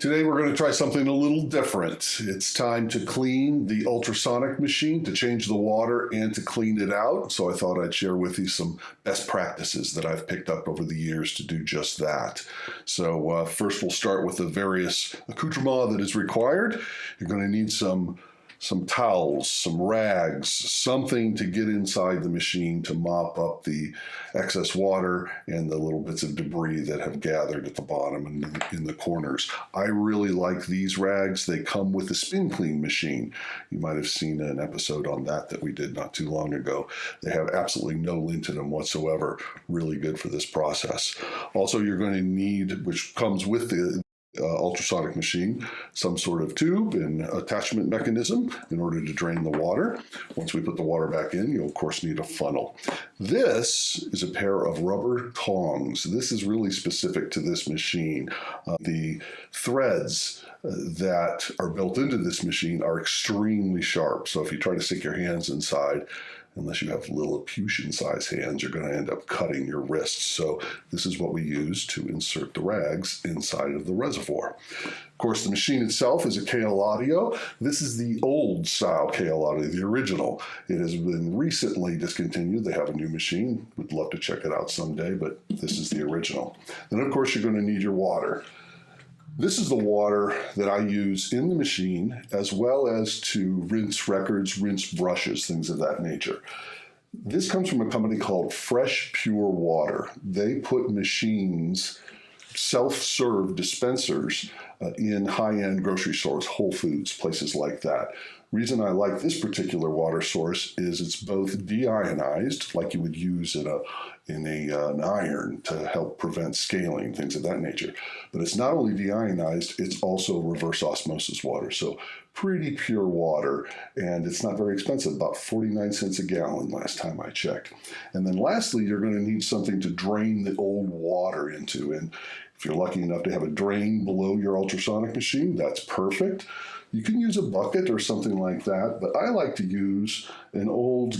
Today we're going to try something a little different. It's time to clean the ultrasonic machine, to change the water and to clean it out. So I thought I'd share with you some best practices that I've picked up over the years to do just that. So first we'll start with the various accoutrement that is required. You're going to need some towels, some rags, something to get inside the machine to mop up the excess water and the little bits of debris that have gathered at the bottom and in the corners. I really like these rags. They come with the spin clean machine. You might have seen an episode on that we did not too long ago. They have absolutely no lint in them whatsoever. Really good for this process. Also, you're going to need, which comes with the ultrasonic machine, some sort of tube and attachment mechanism in order to drain the water. Once we put the water back in, you'll of course need a funnel. This is a pair of rubber tongs. This is really specific to this machine. The threads that are built into this machine are extremely sharp. So if you try to stick your hands inside, unless you have Lilliputian-sized hands, you're going to end up cutting your wrists. So this is what we use to insert the rags inside of the reservoir. Of course, the machine itself is a KLAudio. This is the old style KLAudio, the original. It has been recently discontinued. They have a new machine. We'd love to check it out someday, but this is the original. Then, of course, you're going to need your water. This is the water that I use in the machine, as well as to rinse records, rinse brushes, things of that nature. This comes from a company called Fresh Pure Water. They put machines, self-serve dispensers in high-end grocery stores, Whole Foods, places like that. Reason I like this particular water source is it's both deionized, like you would use in an iron to help prevent scaling, things of that nature. But it's not only deionized, it's also reverse osmosis water. So pretty pure water, and it's not very expensive, about 49 cents a gallon last time I checked. And then lastly, you're going to need something to drain the old water into. And if you're lucky enough to have a drain below your ultrasonic machine, that's perfect. You can use a bucket or something like that, but I like to use an old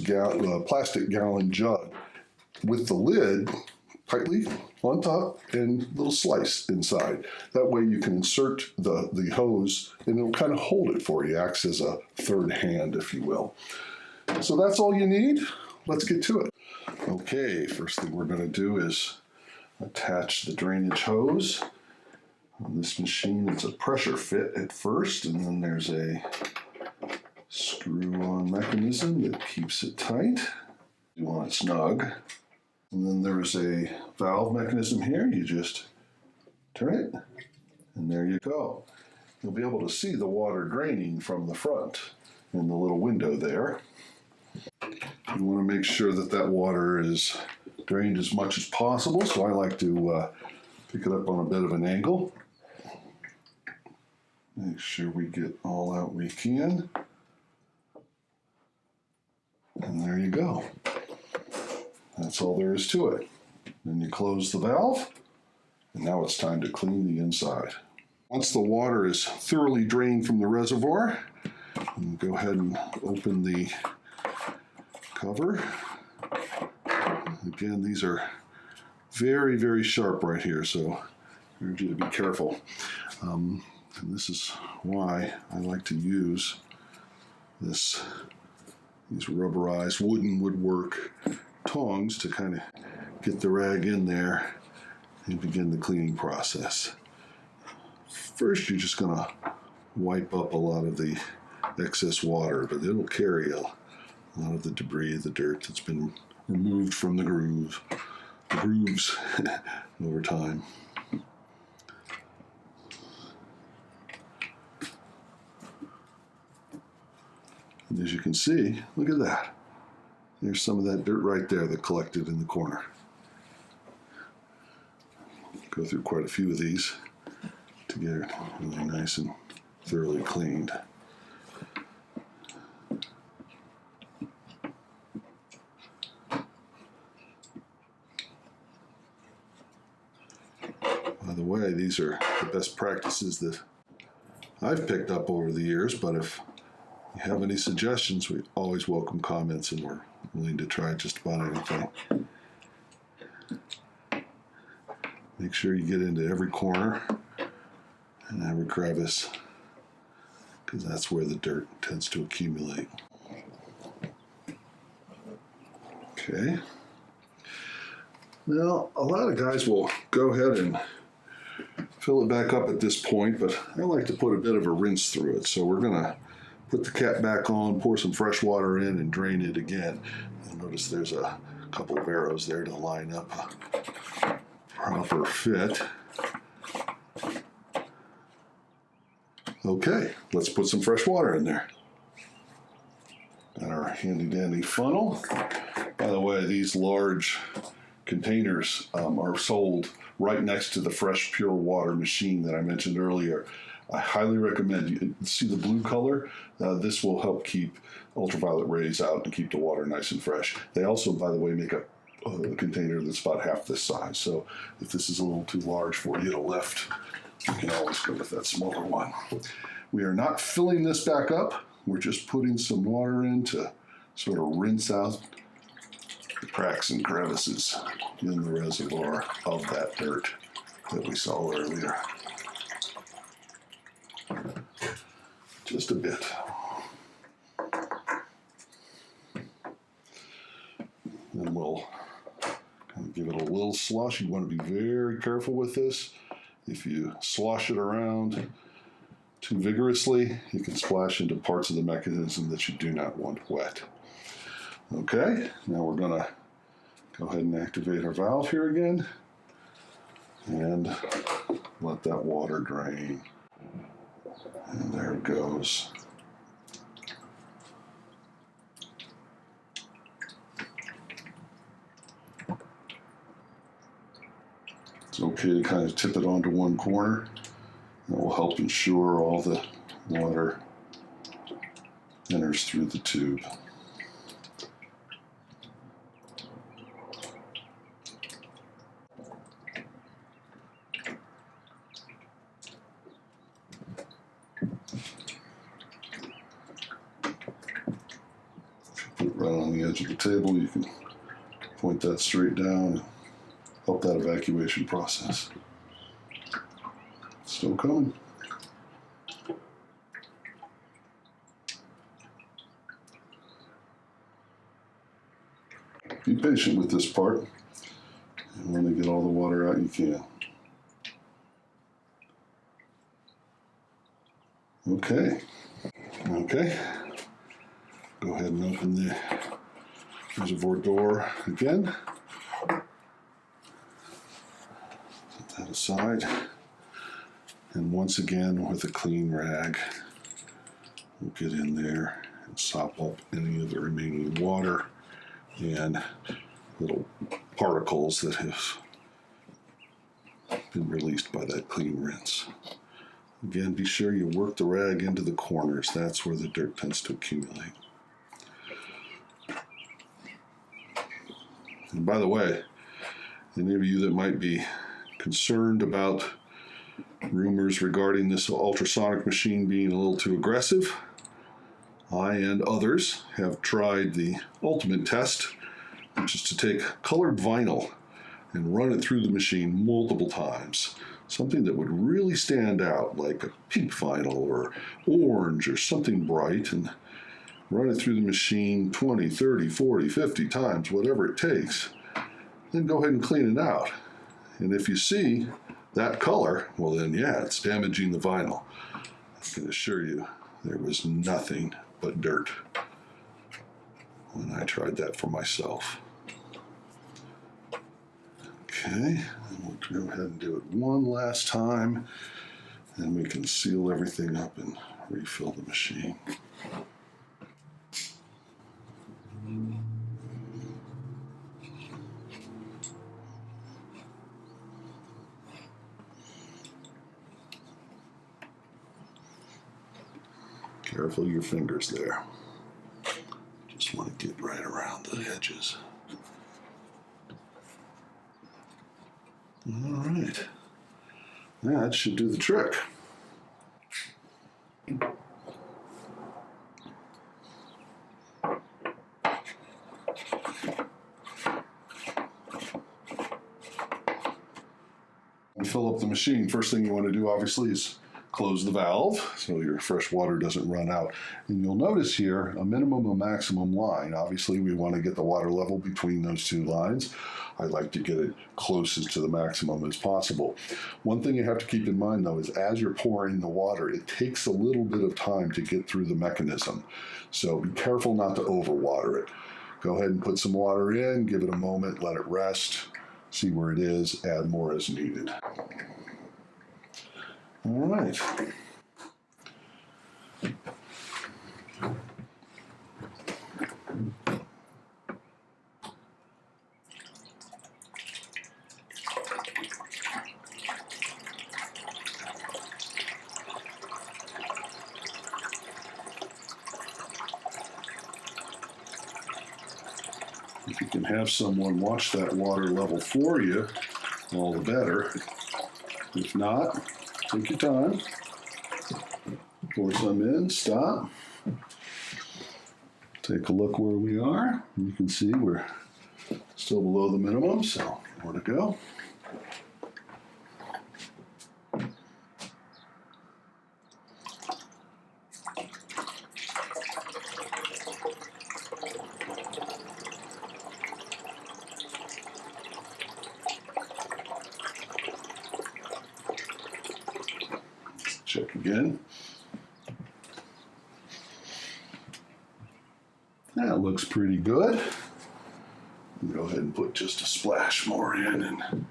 plastic gallon jug with the lid tightly on top and a little slice inside. That way you can insert the hose and it'll kind of hold it for you, acts as a third hand, if you will. So that's all you need. Let's get to it. Okay, first thing we're going to do is attach the drainage hose. On this machine, it's a pressure fit at first, and then there's a screw-on mechanism that keeps it tight. You want it snug. And then there's a valve mechanism here. You just turn it, and there you go. You'll be able to see the water draining from the front in the little window there. You want to make sure that that water is drained as much as possible, so I like to pick it up on a bit of an angle. Make sure we get all out we can. And there you go. That's all there is to it. Then you close the valve, and now it's time to clean the inside. Once the water is thoroughly drained from the reservoir, you go ahead and open the cover. Again, these are very, very sharp right here, so I urge you to be careful. And this is why I like to use these rubberized wooden woodwork tongs to kind of get the rag in there and begin the cleaning process. First, you're just going to wipe up a lot of the excess water, but it'll carry a lot of the debris, the dirt that's been removed from the grooves over time. And as you can see, look at that. There's some of that dirt right there that collected in the corner. Go through quite a few of these to get it really nice and thoroughly cleaned. By the way, these are the best practices that I've picked up over the years, but if you have any suggestions, we always welcome comments, and we're willing to try just about anything. Make sure you get into every corner in every crevice, because that's where the dirt tends to accumulate. Okay. Now, a lot of guys will go ahead and fill it back up at this point, but I like to put a bit of a rinse through it. So we're gonna put the cap back on, pour some fresh water in, and drain it again. You'll notice there's a couple of arrows there to line up a proper fit. Okay, let's put some fresh water in there. Got our handy dandy funnel. By the way, these large containers are sold right next to the fresh pure water machine that I mentioned earlier. I highly recommend you see the blue color. This will help keep ultraviolet rays out and keep the water nice and fresh. They also, by the way, make a container that's about half this size. So if this is a little too large for you to lift, you can always go with that smaller one. We are not filling this back up. We're just putting some water in to sort of rinse out the cracks and crevices in the reservoir of that dirt that we saw earlier. Just a bit. Then we'll kind of give it a little slosh. You want to be very careful with this. If you slosh it around too vigorously, you can splash into parts of the mechanism that you do not want wet. Okay, now we're going to go ahead and activate our valve here again and let that water drain. And there it goes. It's okay to kind of tip it onto one corner. That will help ensure all the water enters through the tube. Put it right on the edge of the table. You can point that straight down and help that evacuation process. Still coming. Be patient with this part, and when you get all the water out, you can. Okay. Go ahead and open the reservoir door again. Set that aside. And once again, with a clean rag, we'll get in there and sop up any of the remaining water and little particles that have been released by that clean rinse. Again, be sure you work the rag into the corners. That's where the dirt tends to accumulate. And by the way, any of you that might be concerned about rumors regarding this ultrasonic machine being a little too aggressive, I and others have tried the ultimate test, which is to take colored vinyl and run it through the machine multiple times. Something that would really stand out, like a pink vinyl or orange or something bright, and run it through the machine 20, 30, 40, 50 times, whatever it takes. Then go ahead and clean it out. And if you see that color, well then yeah, it's damaging the vinyl. I can assure you there was nothing but dirt when I tried that for myself. Okay, and we'll go ahead and do it one last time, and we can seal everything up and refill the machine. Careful your fingers there. Just want to get right around the edges. All right. Yeah, that should do the trick. Fill up the machine. First thing you want to do, obviously, is close the valve so your fresh water doesn't run out. And you'll notice here a minimum and maximum line. Obviously, we want to get the water level between those two lines. I like to get it closest to the maximum as possible. One thing you have to keep in mind, though, is as you're pouring the water, it takes a little bit of time to get through the mechanism. So be careful not to overwater it. Go ahead and put some water in, give it a moment, let it rest, see where it is, add more as needed. All right. If you can have someone watch that water level for you, all the better. If not, take your time. Pour some in, stop. Take a look where we are. You can see we're still below the minimum, so more to go. Check again. That looks pretty good. Go ahead and put just a splash more in. And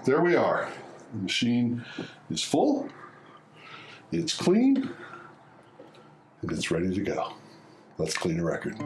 there we are. The machine is full, it's clean, and it's ready to go. Let's clean a record.